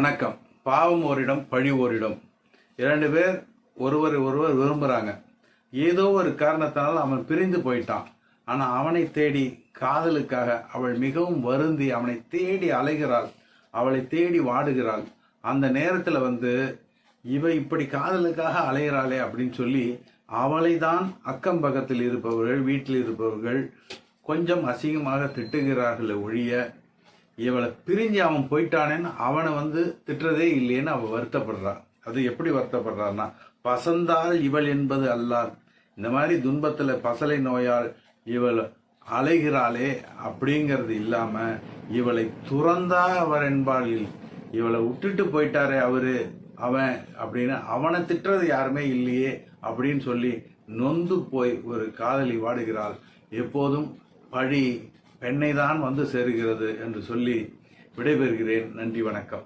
வணக்கம். பாவம் ஓரிடம் பழி ஓரிடம். இரண்டு பேர் ஒருவர் விரும்புகிறாங்க. ஏதோ ஒரு காரணத்தினால் அவன் பிரிந்து போயிட்டான். ஆனால் அவனை தேடி காதலுக்காக அவள் மிகவும் வருந்தி அவனை தேடி அலைகிறாள், அவளை தேடி வாடுகிறாள். அந்த நேரத்தில் இவ இப்படி காதலுக்காக அலைகிறாளே அப்படின்னு சொல்லி அவளை தான் அக்கம் பக்கத்தில் இருப்பவர்கள், வீட்டில் இருப்பவர்கள் கொஞ்சம் அசிங்கமாக திட்டுகிறார்கள் ஒழிய இவளை பிரிஞ்சு அவன் போயிட்டானேன்னு அவனை திட்டுறதே இல்லையேன்னு அவள் வருத்தப்படுறான். அது எப்படி வருத்தப்படுறான்னா, பசந்தால் இவள் என்பது அல்லால், இந்த மாதிரி துன்பத்தில் பசலை நோயால் இவள் அலைகிறாளே அப்படிங்கிறது இல்லாம இவளை துறந்தா அவர் என்பாளில், இவளை விட்டுட்டு போயிட்டாரே அவன் அப்படின்னு அவனை திட்டுறது யாருமே இல்லையே அப்படின்னு சொல்லி நொந்து போய் ஒரு காதலி வாடுகிறாள். எப்போதும் பழி பெண்ணை தான் சேருகிறது என்று சொல்லி விடைபெறுகிறேன். நன்றி, வணக்கம்.